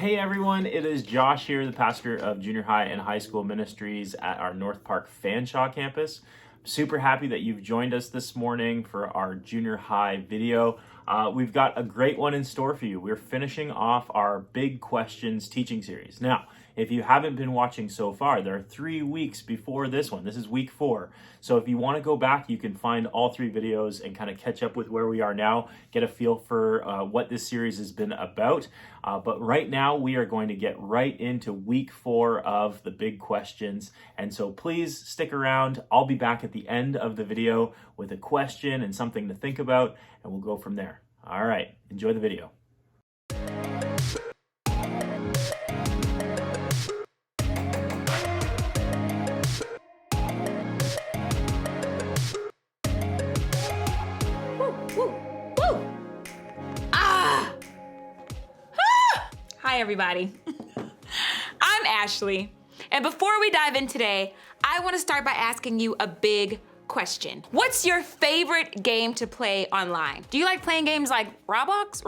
Hey everyone, it is Josh here, the pastor of junior high and high school ministries at our North Park Fanshawe campus. I'm super happy that you've joined us this morning for our junior high video. We've got a great one in store for you. We're finishing off our Big Questions teaching series. Now, if you haven't been watching so far, there are 3 weeks before this one. This is week 4. So if you want to go back, you can find all 3 videos and kind of catch up with where we are now, get a feel for what this series has been about. But right now, we are going to get right into week 4 of the Big Questions. And so please stick around. I'll be back at the end of the video with a question and something to think about, and we'll go from there. All right, enjoy the video. Hi everybody, I'm Ashley, and before we dive in today, I want to start by asking you a big question. What's your favorite game to play online? Do you like playing games like Roblox,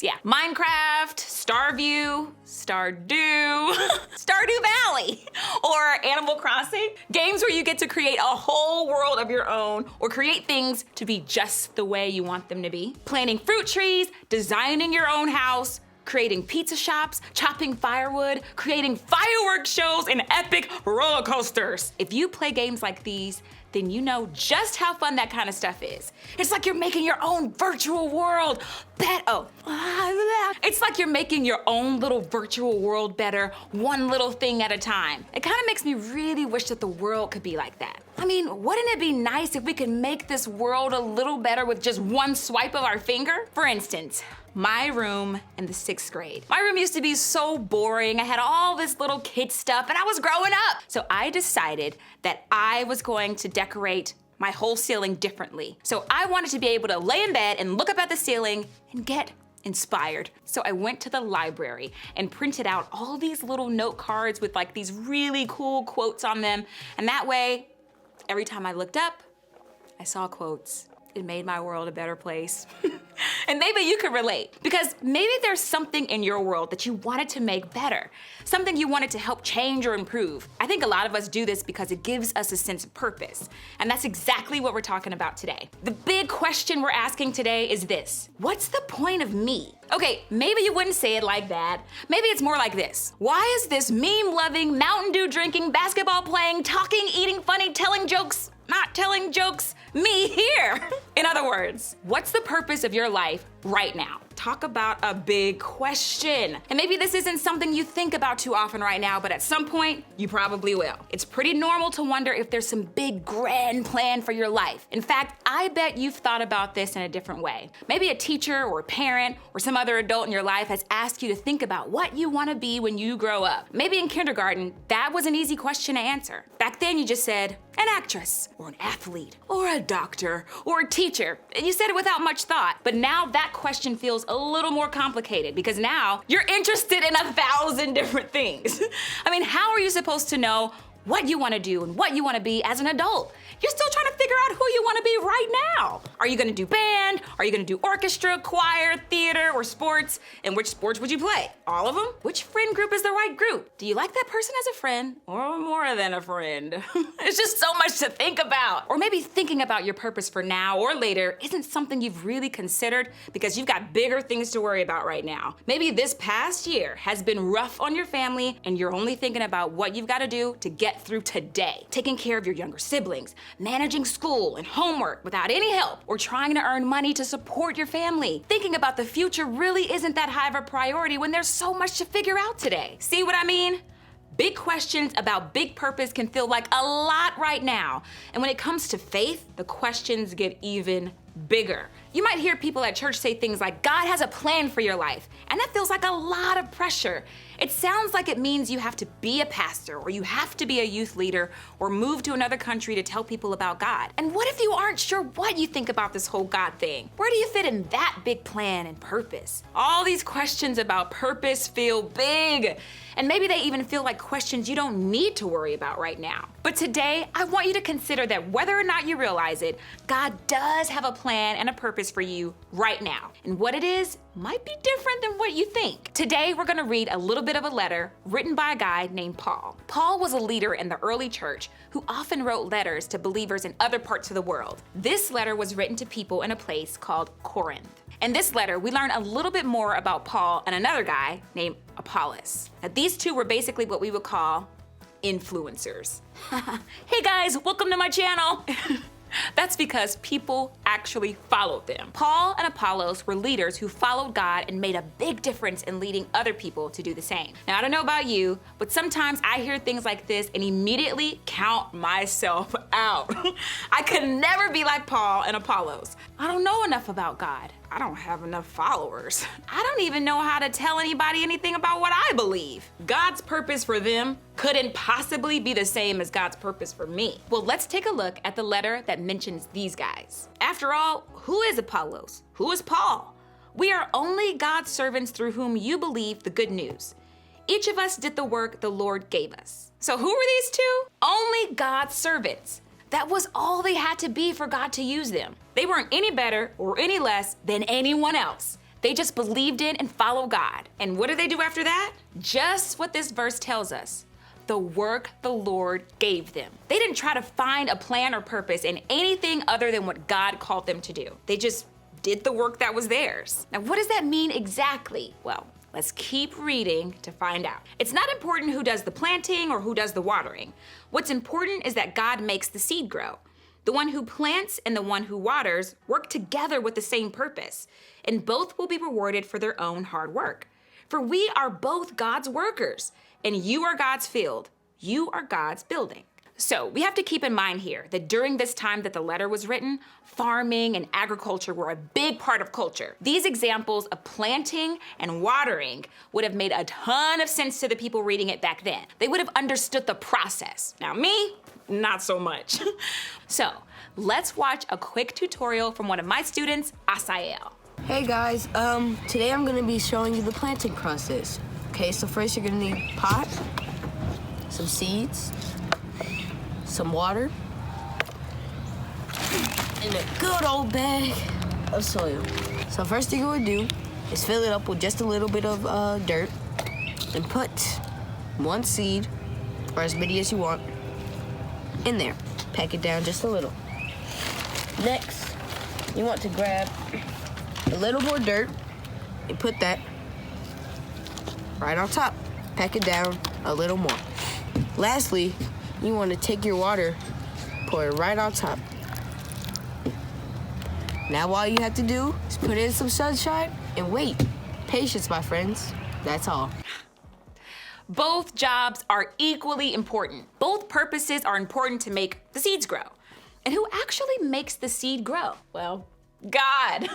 yeah. Minecraft, Starview, Stardew, Stardew Valley, or Animal Crossing? Games where you get to create a whole world of your own or create things to be just the way you want them to be. Planting fruit trees, designing your own house, creating pizza shops, chopping firewood, creating fireworks shows, and epic roller coasters. If you play games like these, then you know just how fun that kind of stuff is. It's like you're making your own virtual world It's like you're making your own little virtual world better, one little thing at a time. It kind of makes me really wish that the world could be like that. I mean, wouldn't it be nice if we could make this world a little better with just one swipe of our finger? For instance, my room in the 6th grade. My room used to be so boring. I had all this little kid stuff and I was growing up. So I decided that I was going to decorate my whole ceiling differently. So I wanted to be able to lay in bed and look up at the ceiling and get inspired. So I went to the library and printed out all these little note cards with like these really cool quotes on them. And that way, every time I looked up, I saw quotes. It made my world a better place. And maybe you could relate, because maybe there's something in your world that you wanted to make better, something you wanted to help change or improve. I think a lot of us do this because it gives us a sense of purpose, and that's exactly what we're talking about today. The big question we're asking today is this: what's the point of me? Okay, maybe you wouldn't say it like that. Maybe it's more like this: why is this meme-loving, Mountain Dew drinking, basketball playing, talking, eating funny, telling jokes, not telling jokes, me here? In other words, what's the purpose of your life right now? Talk about a big question. And maybe this isn't something you think about too often right now, but at some point, you probably will. It's pretty normal to wonder if there's some big grand plan for your life. In fact, I bet you've thought about this in a different way. Maybe a teacher or a parent or some other adult in your life has asked you to think about what you want to be when you grow up. Maybe in kindergarten, that was an easy question to answer. Back then, you just said, an actress, or an athlete, or a doctor, or a teacher. And you said it without much thought. But now that question feels a little more complicated because now you're interested in 1,000 different things. I mean, how are you supposed to know what you want to do and what you want to be as an adult? You're still trying to figure out who you want to be right now. Are you going to do band? Are you going to do orchestra, choir, theater, or sports? And which sports would you play? All of them? Which friend group is the right group? Do you like that person as a friend or more than a friend? It's just so much to think about. Or maybe thinking about your purpose for now or later isn't something you've really considered because you've got bigger things to worry about right now. Maybe this past year has been rough on your family and you're only thinking about what you've got to do to get through today. Taking care of your younger siblings, managing school and homework without any help, or trying to earn money to support your family. Thinking about the future really isn't that high of a priority when there's so much to figure out today. See what I mean? Big questions about big purpose can feel like a lot right now. And when it comes to faith, the questions get even bigger. You might hear people at church say things like, God has a plan for your life. And that feels like a lot of pressure. It sounds like it means you have to be a pastor, or you have to be a youth leader, or move to another country to tell people about God. And what if you aren't sure what you think about this whole God thing? Where do you fit in that big plan and purpose? All these questions about purpose feel big, and maybe they even feel like questions you don't need to worry about right now. But today, I want you to consider that whether or not you realize it, God does have a plan and a purpose for you right now. And what it is might be different than what you think. Today, we're gonna read a little bit of a letter written by a guy named Paul. Paul was a leader in the early church who often wrote letters to believers in other parts of the world. This letter was written to people in a place called Corinth. In this letter, we learn a little bit more about Paul and another guy named Apollos. Now, these two were basically what we would call influencers. Hey guys, welcome to my channel. That's because people actually followed them. Paul and Apollos were leaders who followed God and made a big difference in leading other people to do the same. Now, I don't know about you, but sometimes I hear things like this and immediately count myself out. I could never be like Paul and Apollos. I don't know enough about God. I don't have enough followers. I don't even know how to tell anybody anything about what I believe. God's purpose for them couldn't possibly be the same as God's purpose for me. Well, let's take a look at the letter that mentions these guys. After all, who is Apollos? Who is Paul? We are only God's servants through whom you believe the good news. Each of us did the work the Lord gave us. So who were these two? Only God's servants. That was all they had to be for God to use them. They weren't any better or any less than anyone else. They just believed in and followed God. And what did they do after that? Just what this verse tells us. The work the Lord gave them. They didn't try to find a plan or purpose in anything other than what God called them to do. They just did the work that was theirs. Now, what does that mean exactly? Well, let's keep reading to find out. It's not important who does the planting or who does the watering. What's important is that God makes the seed grow. The one who plants and the one who waters work together with the same purpose, and both will be rewarded for their own hard work. For we are both God's workers, and you are God's field. You are God's building. So we have to keep in mind here that during this time that the letter was written, farming and agriculture were a big part of culture. These examples of planting and watering would have made a ton of sense to the people reading it back then. They would have understood the process. Now me, not so much. So let's watch a quick tutorial from one of my students, Asael. Hey guys, today I'm gonna be showing you the planting process. Okay, so first you're gonna need a pot, some seeds, some water, and a good old bag of soil. So first thing you would do is fill it up with just a little bit of dirt and put one seed, or as many as you want, in there. Pack it down just a little. Next, you want to grab a little more dirt and put that right on top. Pack it down a little more. Lastly, you want to take your water, pour it right on top. Now all you have to do is put in some sunshine and wait. Patience, my friends. That's all. Both jobs are equally important. Both purposes are important to make the seeds grow. And who actually makes the seed grow? Well, God.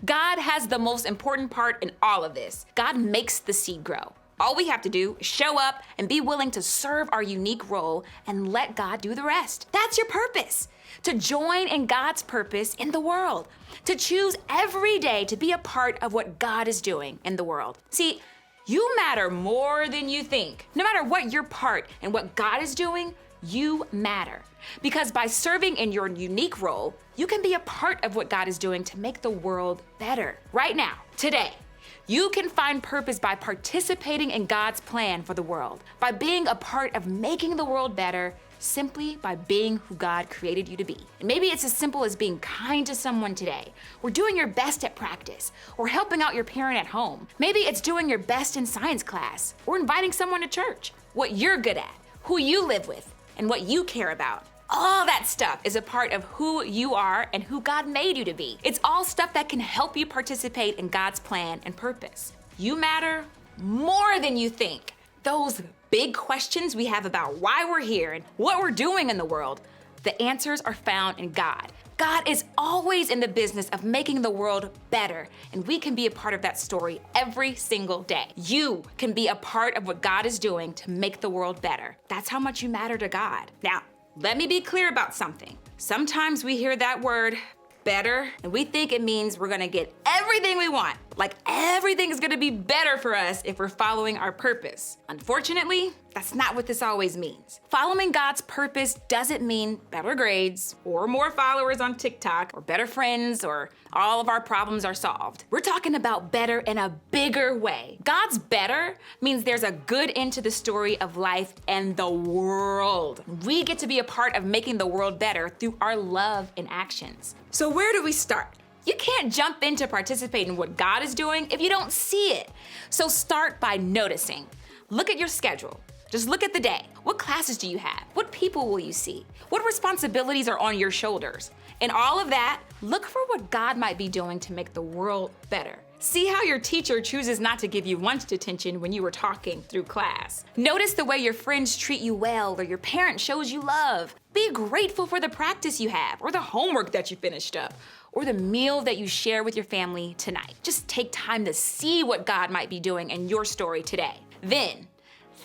God has the most important part in all of this. God makes the seed grow. All we have to do is show up and be willing to serve our unique role and let God do the rest. That's your purpose. To join in God's purpose in the world. To choose every day to be a part of what God is doing in the world. See, you matter more than you think. No matter what your part in what God is doing, you matter. Because by serving in your unique role, you can be a part of what God is doing to make the world better. Right now, today, you can find purpose by participating in God's plan for the world, by being a part of making the world better, simply by being who God created you to be. And maybe it's as simple as being kind to someone today, or doing your best at practice, or helping out your parent at home. Maybe it's doing your best in science class, or inviting someone to church. What you're good at, who you live with, and what you care about. All that stuff is a part of who you are and who God made you to be. It's all stuff that can help you participate in God's plan and purpose. You matter more than you think. Those big questions we have about why we're here and what we're doing in the world, the answers are found in God. God is always in the business of making the world better, and we can be a part of that story every single day. You can be a part of what God is doing to make the world better. That's how much you matter to God. Now, let me be clear about something. Sometimes we hear that word, better, and we think it means we're gonna get everything we want. Like everything is gonna be better for us if we're following our purpose. Unfortunately, that's not what this always means. Following God's purpose doesn't mean better grades or more followers on TikTok or better friends or all of our problems are solved. We're talking about better in a bigger way. God's better means there's a good end to the story of life and the world. We get to be a part of making the world better through our love and actions. So where do we start? You can't jump in to participate in what God is doing if you don't see it. So start by noticing. Look at your schedule. Just look at the day. What classes do you have? What people will you see? What responsibilities are on your shoulders? In all of that, look for what God might be doing to make the world better. See how your teacher chooses not to give you lunch detention when you were talking through class. Notice the way your friends treat you well or your parent shows you love. Be grateful for the practice you have or the homework that you finished up or the meal that you share with your family tonight. Just take time to see what God might be doing in your story today. Then,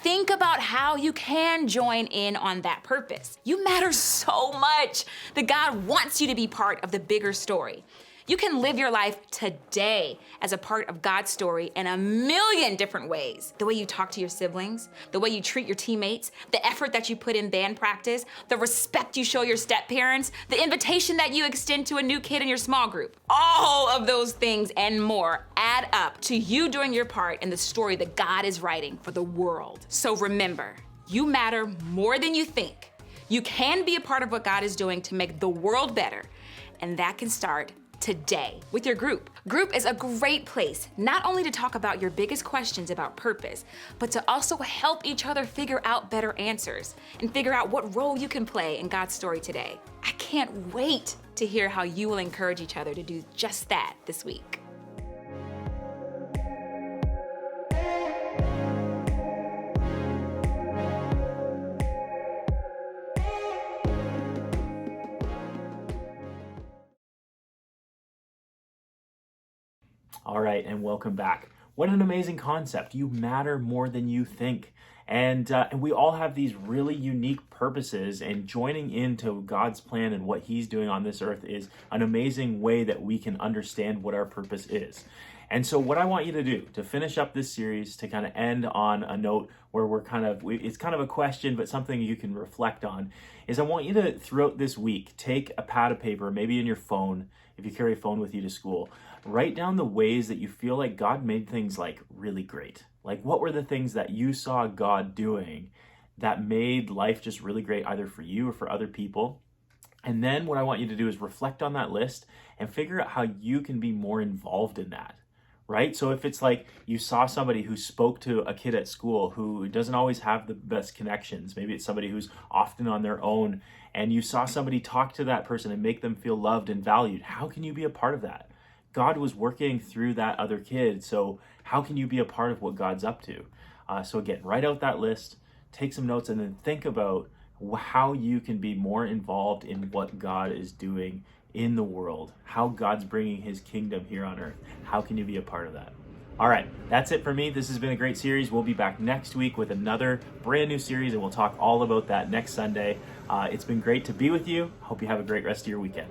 think about how you can join in on that purpose. You matter so much that God wants you to be part of the bigger story. You can live your life today as a part of God's story in a million different ways. The way you talk to your siblings, the way you treat your teammates, the effort that you put in band practice, the respect you show your step-parents, the invitation that you extend to a new kid in your small group. All of those things and more add up to you doing your part in the story that God is writing for the world. So remember, you matter more than you think. You can be a part of what God is doing to make the world better, and that can start today with your group. Group is a great place not only to talk about your biggest questions about purpose, but to also help each other figure out better answers and figure out what role you can play in God's story today. I can't wait to hear how you will encourage each other to do just that this week. All right, and welcome back. What an amazing concept. You matter more than you think. And we all have these really unique purposes, and joining into God's plan and what He's doing on this earth is an amazing way that we can understand what our purpose is. And so what I want you to do to finish up this series, to kind of end on a note where it's kind of a question, but something you can reflect on, is I want you to, throughout this week, take a pad of paper, maybe in your phone, if you carry a phone with you to school, write down the ways that you feel like God made things like really great. Like, what were the things that you saw God doing that made life just really great, either for you or for other people? And then what I want you to do is reflect on that list and figure out how you can be more involved in that, right? So if it's like you saw somebody who spoke to a kid at school who doesn't always have the best connections, maybe it's somebody who's often on their own, and you saw somebody talk to that person and make them feel loved and valued, how can you be a part of that? God was working through that other kid, so how can you be a part of what God's up to? So again, write out that list, take some notes, and then think about how you can be more involved in what God is doing in the world, how God's bringing His kingdom here on earth. How can you be a part of that? All right, that's it for me. This has been a great series. We'll be back next week with another brand new series, and we'll talk all about that next Sunday. It's been great to be with you. Hope you have a great rest of your weekend.